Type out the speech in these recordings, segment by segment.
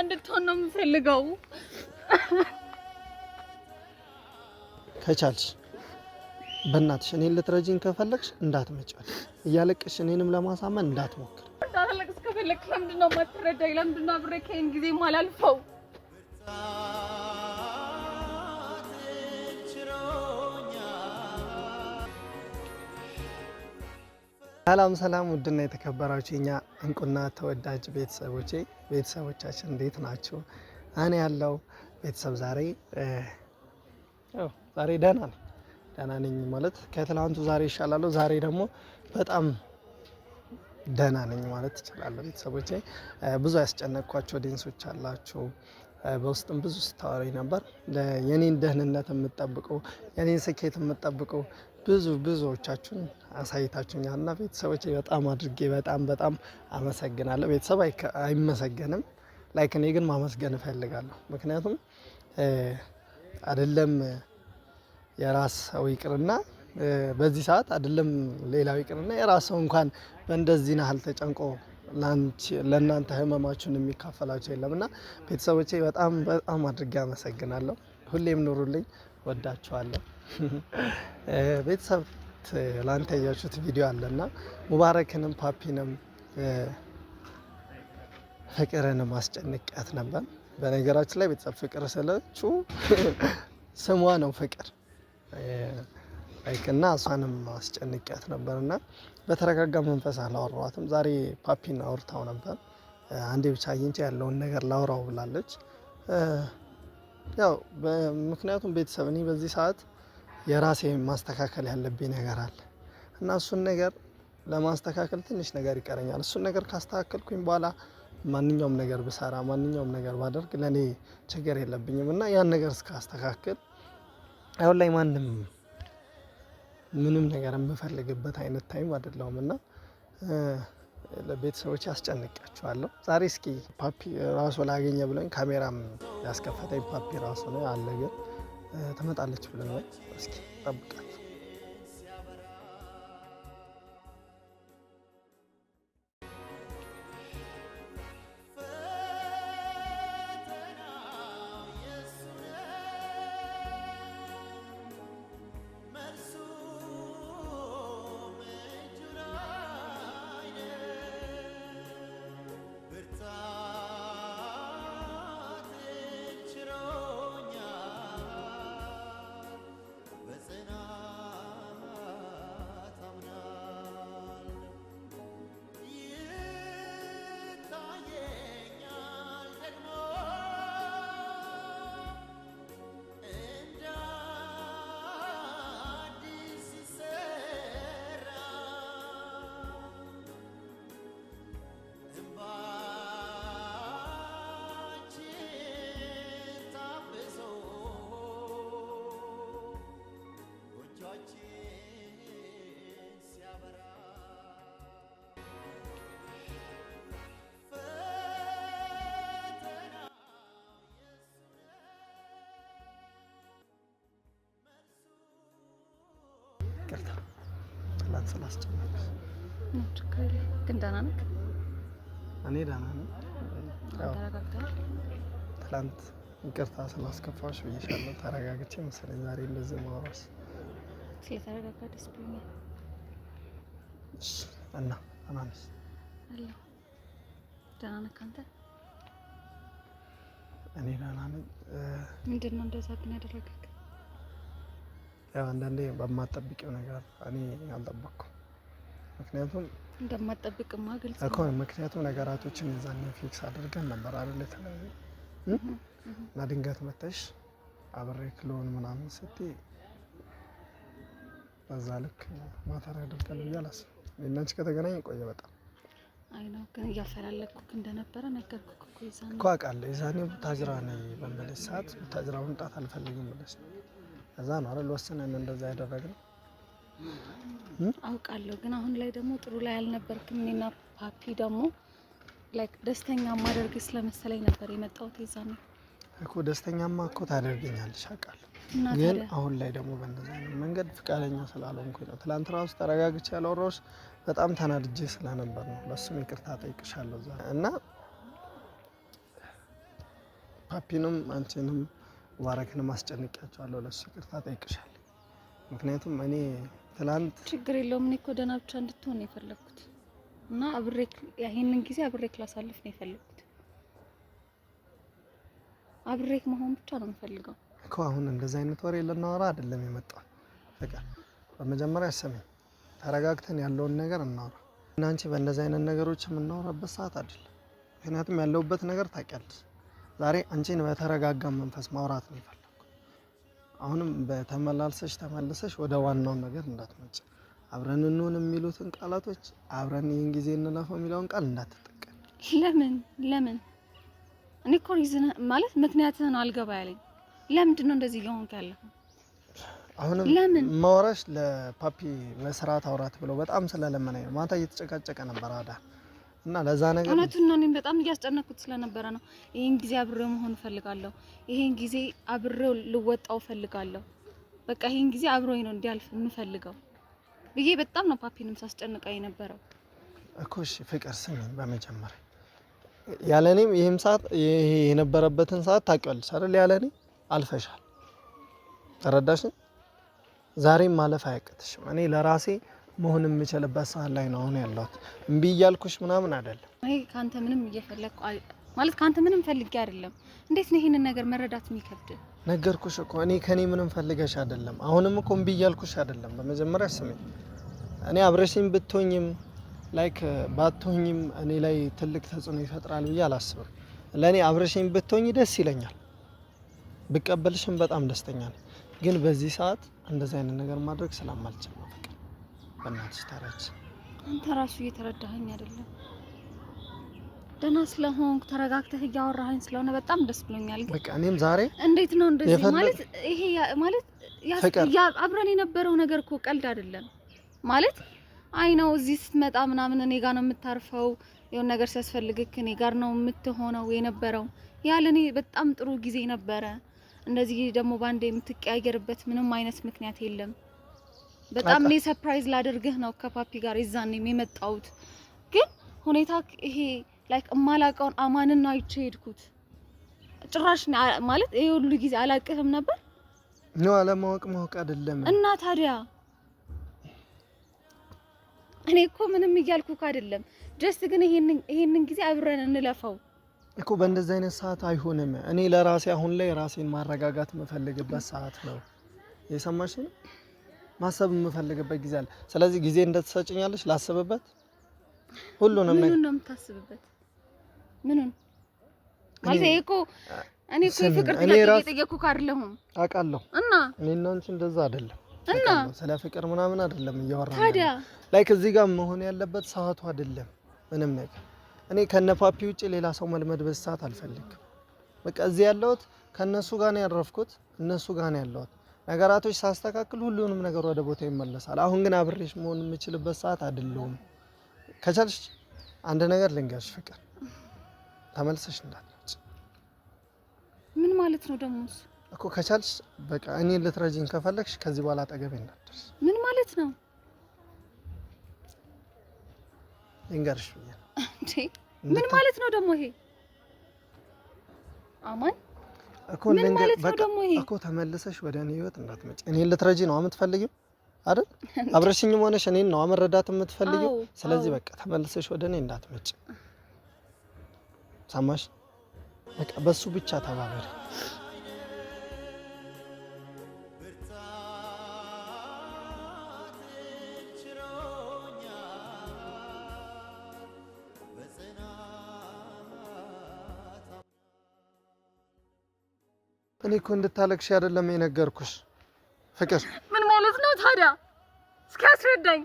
እንድትሆን ነው የምፈልገው። ከቻልሽ በእናትሽ እኔን ልትረጂኝ ከፈለግሽ እንዳትመጪ፣ እያለቅሽ እኔንም ለማሳመን እንዳትሞክር። እንዳለቅስ ከፈለግሽ ለምንድን ነው የማትረዳኝ? ለምንድን ነው አብሬ ከእኔ ጊዜ የማላልፈው? ሰላም ሰላም፣ ውድና የተከበራችሁ የኛ እንቁና ተወዳጅ ቤተሰቦቻችን እንዴት ናችሁ? እኔ ያለው ቤተሰብ ዛሬ ደህና ነኝ ማለት ከትላንቱ ዛሬ ይሻላለሁ። ዛሬ ደግሞ በጣም ደህና ነኝ ማለት እችላለሁ። ቤተሰቦቼ ብዙ ያስጨነቅኳቸው ዲንሶች አላችሁ። በውስጥም ብዙ ስታወሪ ነበር። የኔን ደህንነት የምትጠብቁ የኔን ስኬት የምትጠብቁ ብዙዎቻችሁን አሳይታችሁኛል እና ቤተሰቦቼ በጣም አድርጌ በጣም አመሰግናለሁ። ቤተሰብ አይመሰገንም፣ ላይክ እኔ ግን ማመስገን እፈልጋለሁ። ምክንያቱም አይደለም የራስ ሰው ይቅርና በዚህ ሰዓት አይደለም ሌላው ይቅርና የራስ ሰው እንኳን በእንደዚህ ናህል ተጨንቆ ለእናንተ ህመማችሁን የሚካፈላቸው የለምና ቤተሰቦቼ በጣም አድርጌ አመሰግናለሁ። ሁሌም ኑሩልኝ፣ ወዳችኋለሁ። ቤተሰብ ላንተ ያያችሁት ቪዲዮ አለና ሙባረክንም ፓፒንም ፍቅርንም አስጨንቂያት ነበር። በነገራችን ላይ ቤተሰብ ፍቅር ስለችው ስሟ ነው ፍቅር እና እሷንም አስጨንቂያት ነበርና በተረጋጋ መንፈስ አላወራኋትም። ዛሬ ፓፒን አውርታው ነበር። አንዴ ብቻ አግኝቼ ያለውን ነገር ላውራው ብላለች። ያው ምክንያቱም ቤተሰብ እኔ በዚህ ሰዓት የራሴ ማስተካከል ያለብኝ ነገር አለ እና እሱን ነገር ለማስተካከል ትንሽ ነገር ይቀረኛል። እሱን ነገር ካስተካከልኩኝ በኋላ ማንኛውም ነገር ብሰራ ማንኛውም ነገር ባደርግ ለኔ ችግር የለብኝም እና ያን ነገር እስካስተካከል አሁን ላይ ምንም ነገር የምፈልግበት አይነት ታይም አይደለሁም እና ለቤተሰቦች ያስጨንቃቸዋለሁ። ዛሬ እስኪ ፓፒ ራሱ ላገኘ ብሎኝ ካሜራም ያስከፈተኝ ፓፒ ራሱ ነው አለ። ግን ትመጣለች ብለን ወይ እስኪ ጠብቃት። ትላንት ስላስጨነቅሽ ግን ደህና ነህ? እኔ ደህና ነኝ። ትላንት ይቅርታ ስላስከፋሽ ብዬሻለሁ። ተረጋግቼ መሰለኝ ዛሬ እንደዚህ ማውራስ። ስለተረጋጋ ደስ ብሎኛል። እና አማንስ አለ ደህና ነህ አንተ? እኔ ደህና ነኝ። ምንድን ነው እንደዛ ግን ያደረገህ? ያው አንዳንዴ በማጠብቂው ነገር እኔ አልጠበቅኩም። ምክንያቱም እንደማጠብቅማ ግልጽ እኮ ምክንያቱም ነገራቶችን እዛኔ ፊክስ አድርገን ነበር አይደል? የተለያዩ እና ድንገት መተሽ አብሬ ክሎን ምናምን ስትይ በዛ ልክ ማተር ያደርጋል ብዬ አላስብም። እናንቺ ከተገናኘ ቆየ በጣም አይ ነው ግን እያፈላለኩክ እንደነበረ ነገርኩክ እኮ ይዛኔ እኮ አውቃለሁ። ይዛኔ ቡታጅራ ነኝ በመለስ ሰዓት ቡታጅራ መምጣት አልፈልግም ብለሽ ነው። እዛ ነው አይደል ወሰነን እንደዛ ያደረግነው። አውቃለሁ ግን አሁን ላይ ደግሞ ጥሩ ላይ አልነበርክም። እኔና ፓፒ ደግሞ ላይክ ደስተኛ ማደርግ ስለመሰለኝ ነበር የመጣሁት ይዛኔ እኮ። ደስተኛማ እኮ ታደርገኛለሽ አውቃለሁ። ግን አሁን ላይ ደግሞ በእንደዛ አይነት መንገድ ፍቃደኛ ስላልሆንኩኝ ነው። ትላንት ራሱ ተረጋግቼ ያላወራሁሽ በጣም ተናድጄ ስለነበር ነው። ለሱም ይቅርታ ጠይቅሻለሁ እዛ እና ፓፒንም አንቺንም ሙባረክንም አስጨንቂያቸዋለሁ። ለሱ ይቅርታ ጠይቅሻለሁ። ምክንያቱም እኔ ትላንት ችግር የለውም እኔ እኮ ደህና ብቻ እንድትሆን ነው የፈለኩት እና አብሬክ ይሄንን ጊዜ አብሬክ ላሳልፍ ነው የፈለኩት። አብሬክ መሆን ብቻ ነው የምፈልገው እኮ። አሁን እንደዛ አይነት ወሬ ልናወራ አይደለም የመጣው። ፍቅር በመጀመሪያ ስሚኝ፣ ተረጋግተን ያለውን ነገር እናወራ። እና አንቺ በእንደዛ አይነት ነገሮች የምናወራበት ሰዓት አይደለም። ምክንያቱም ያለውበት ነገር ታውቂያለሽ። ዛሬ አንቺን በተረጋጋ መንፈስ ማውራት ነው የፈለኩት። አሁንም ተመልሰሽ ወደ ዋናው ነገር እንዳትመጪ። አብረን እንሁን የሚሉትን ቃላቶች አብረን ይህን ጊዜ እንለፈው የሚለውን ቃል እንዳትጠቀም። ለምን እኔ እኮ ሪዝን ማለት ምክንያትህን አልገባ ያለኝ ለምንድን ነው እንደዚህ እየሆንክ ያለኸው? አሁንም ማውራሽ ለፓፒ በስርዓት አውራት ብለው በጣም ስለለመናኝ ነው። ማታ እየተጨቃጨቀ ነበር አዳር እና ለዛ ነገር እውነቱን ነው። እኔም በጣም እያስጨነኩት ስለነበረ ነው። ይሄን ጊዜ አብሬው መሆን እፈልጋለሁ። ይሄን ጊዜ አብሬው ልወጣው እፈልጋለሁ። በቃ ይሄን ጊዜ አብሮኝ ነው እንዲያልፍ የምፈልገው ብዬ በጣም ነው ፓፒንም ሳስጨንቀው የነበረው እኮ። እሺ ፍቅር ስሚኝ፣ በመጀመሪያ ያለኔም ይሄም ሰዓት ይሄ የነበረበትን ሰዓት ታውቂዋለሽ አይደል? ያለኔ አልፈሻል። ተረዳሽ? ዛሬም ማለፍ አያቅትሽም። እኔ ለራሴ መሆን የምችልበት ሰዓት ላይ ነው አሁን ያለሁት። እምቢ እያልኩሽ ምናምን አይደለም። አይ ካንተ ምንም እየፈለኩ ማለት ካንተ ምንም ፈልጌ አይደለም። እንዴት ነው ይሄንን ነገር መረዳት የሚከብድ? ነገርኩሽ እኮ እኔ ከኔ ምንም ፈልገሽ አይደለም። አሁንም እኮ እምቢ እያልኩሽ አይደለም። በመጀመሪያ ስሚኝ፣ እኔ አብረሽኝ ብትሆኝም ላይክ ባትሆኝም እኔ ላይ ትልቅ ተጽዕኖ ይፈጥራል ብዬ አላስብም። ለኔ አብረሽኝ ብትሆኝ ደስ ይለኛል፣ ብቀበልሽም በጣም ደስተኛ ነኝ። ግን በዚህ ሰዓት እንደዚህ አይነት ነገር ማድረግ ስለማልችል ነው። በቃ በእናትሽ ታረች። አንተ ራሱ እየተረዳኸኝ አይደለም። ደህና ስለሆንኩ ተረጋግተህ እያወራኸኝ ስለሆነ በጣም ደስ ብሎኛል። ግን በቃ እኔም ዛሬ እንዴት ነው እንደዚህ ማለት ይሄ ማለት አብረን የነበረው ነገር እኮ ቀልድ አይደለም ማለት አይ ነው። እዚህ ስትመጣ ምናምን እኔ ጋር ነው የምታርፈው፣ የሆነ ነገር ሲያስፈልግክ እኔ ጋር ነው የምትሆነው የነበረው። ያለኔ በጣም ጥሩ ጊዜ ነበረ። እንደዚህ ደግሞ ባንዴ የምትቀያየርበት ምንም አይነት ምክንያት የለም። በጣም እኔ ሰርፕራይዝ ላደርግህ ነው ከፓፒ ጋር ይዛኔም የመጣሁት። ግን ሁኔታ ይሄ ላይክ እማላቀውን አማንን ነው አይቼ ሄድኩት። ጭራሽ ማለት ይሄ ሁሉ ጊዜ አላቅህም ነበር ነው። አለማወቅ ማወቅ አይደለም እና ታዲያ እኔ እኮ ምንም እያልኩክ አይደለም። ጀስት ግን ይሄንን ጊዜ አብረን እንለፈው እኮ። በእንደዚህ አይነት ሰዓት አይሆንም። እኔ ለራሴ አሁን ላይ ራሴን ማረጋጋት የምፈልግበት ሰዓት ነው። የሰማሽ ነው? ማሰብ የምፈልግበት ጊዜ አለ። ስለዚህ ጊዜ እንደተሰጭኛለሽ ላስብበት። ሁሉንም ነገር ምኑን ነው የምታስብበት? ምኑን ማለት እኮ እኔ እኮ ፍቅር እየጠየኩህ አይደለሁም አውቃለሁ። እና እኔና አንቺ እንደዛ አይደለም እና ስለ ፍቅር ምናምን አይደለም እያወራን ታዲያ ላይክ እዚህ ጋር መሆን ያለበት ሰዓቱ አይደለም ምንም ነገር። እኔ ከነፓፒ ውጪ ሌላ ሰው መልመድ በሰዓት አልፈልግም። በቃ እዚህ ያለሁት ከነሱ ጋር ነው ያረፍኩት፣ እነሱ ጋር ነው ያለሁት። ነገራቶች ሳስተካክል ሁሉንም ነገር ወደ ቦታ ይመለሳል። አሁን ግን አብሬሽ መሆን የምችልበት ሰዓት አይደለም። ከቻልሽ አንድ ነገር ልንገርሽ ፍቅር፣ ተመልሰሽ እንዳትመጪ። ምን ማለት ነው ደግሞ እኮ? ከቻልሽ በቃ እኔ ልትረጂኝ ከፈለግሽ ከዚህ በኋላ አጠገቤ እንዳትደርሽ። ምን ማለት ነው? ልንገርሽ እንዴ ምን ማለት ነው ደግሞ ይሄ? አማን እኮ እኮ ተመልሰሽ ወደ እኔ ህይወት እንዳትመጪ። እኔን ልትረጂ ነው የምትፈልጊው አይደል? አብረሽኝም ሆነሽ እኔን ነው መረዳት የምትፈልጊው። ስለዚህ በቃ ተመልሰሽ ወደ እኔ እንዳትመጪ። ሰማሽ? በቃ በሱ ብቻ ተባበሪ። እኔ እኮ እንድታለቅሽ አይደለም የነገርኩሽ ፍቅር። ምን ማለት ነው ታዲያ? እስኪ አስረዳኝ።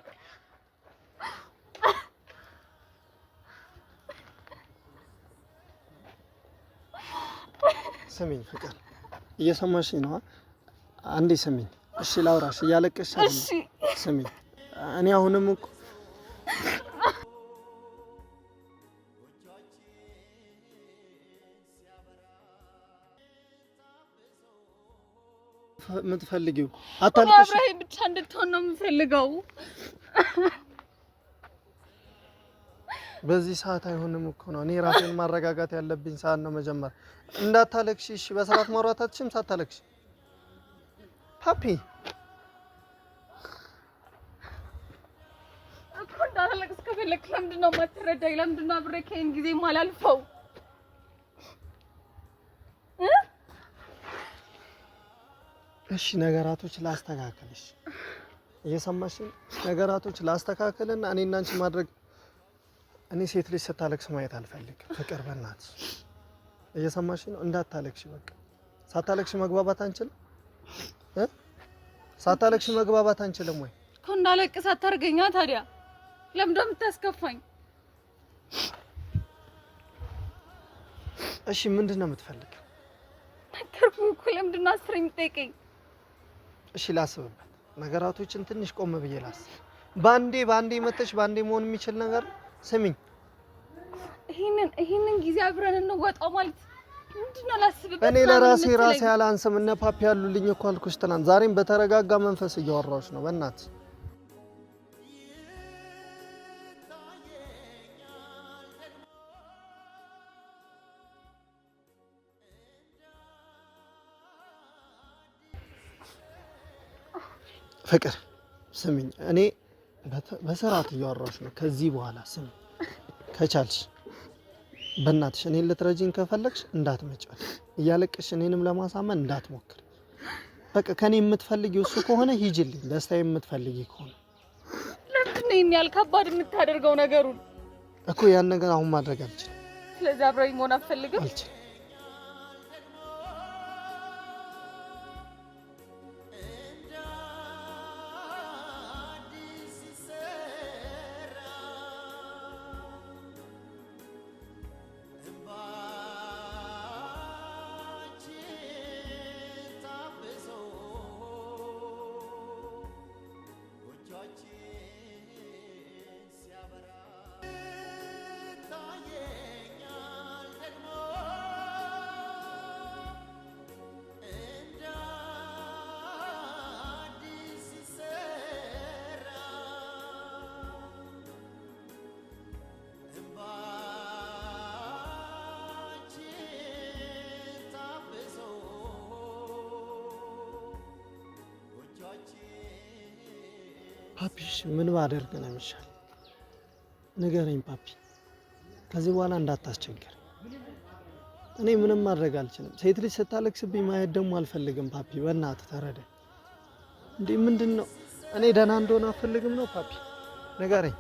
ስሚኝ ፍቅር፣ እየሰማሽኝ ነው? አንዴ ስሚኝ እሺ። ላውራሽ እያለቀሽ አይደል? እሺ ስሚኝ። እኔ አሁንም እኮ የምትፈልጊው አታልቅሽ። አብረኸኝ ብቻ እንድትሆን ነው የምፈልገው። በዚህ ሰዓት አይሆንም እኮ ነው። እኔ ራሴን ማረጋጋት ያለብኝ ሰዓት ነው። መጀመር እንዳታለቅሽ እሺ። በስርዓት ማውራታችንም ሳታለቅሽ ፓፒ እኮ እንዳላለቅስ ከፈለክ ለምንድን ነው የማትረዳኝ? ለምንድን ነው አብሬክ ይሄን ጊዜ የማላልፈው? እሺ ነገራቶች ላስተካክልሽ፣ እየሰማሽኝ? ነገራቶች ላስተካክልና እኔ እና አንቺ ማድረግ እኔ ሴት ልጅ ስታለቅስ ማየት አልፈልግም። ፍቅር በእናትሽ እየሰማሽኝ ነው? እንዳታለቅሽ በቃ። ሳታለቅሽ መግባባት አንችልም? ሳታለቅሽ መግባባት አንችልም ወይ? እኮ እንዳለቅስ አታርገኛ። ታዲያ ለምንድን ነው የምታስከፋኝ? እሺ ምንድን ነው የምትፈልጊው? ነገርኩህ እኮ። ለምንድን ነው አስረኝ የምትጠይቀኝ? እሺ ላስብበት። ነገራቶችን ትንሽ ቆም ብዬ ላስብ። ባንዴ መተሽ ባንዴ መሆን የሚችል ነገር ስሚኝ። ይሄንን ጊዜ አብረን እንወጣው ማለት ምንድነው? ላስብበት። እኔ ለራሴ አላንስም። እነ ፓፒ ያሉልኝ እኮ አልኩሽ ትናንት። ዛሬም በተረጋጋ መንፈስ እያወራሁሽ ነው። በእናትሽ ፍቅር ስሚኝ፣ እኔ በስርዓት እያወራሁሽ ነው። ከዚህ በኋላ ስሚኝ፣ ከቻልሽ በእናትሽ እኔን ልትረጂኝ ከፈለግሽ እንዳትመጪ፣ እያለቅሽ እኔንም ለማሳመን እንዳትሞክር። በቃ ከኔ የምትፈልጊው እሱ ከሆነ ሂጂልኝ፣ ደስታዬ የምትፈልጊ ከሆነ። ለምንድን ነው ይሄን ያህል ከባድ የምታደርገው ነገሩን? እኮ ያን ነገር አሁን ማድረግ አልችልም። ስለዚህ አብረኝ መሆን አትፈልግም? አልችልም። ፓፒሽ ምን ባደርግ ነው የሚሻል? ንገረኝ ፓፒ። ከዚህ በኋላ እንዳታስቸግር። እኔ ምንም ማድረግ አልችልም። ሴት ልጅ ስታለቅስብኝ ማየት ደግሞ አልፈልግም። ፓፒ በእናትህ ተረዳኝ። እንዴ ምንድን ነው? እኔ ደህና እንደሆነ አልፈልግም ነው ፓፒ? ንገረኝ።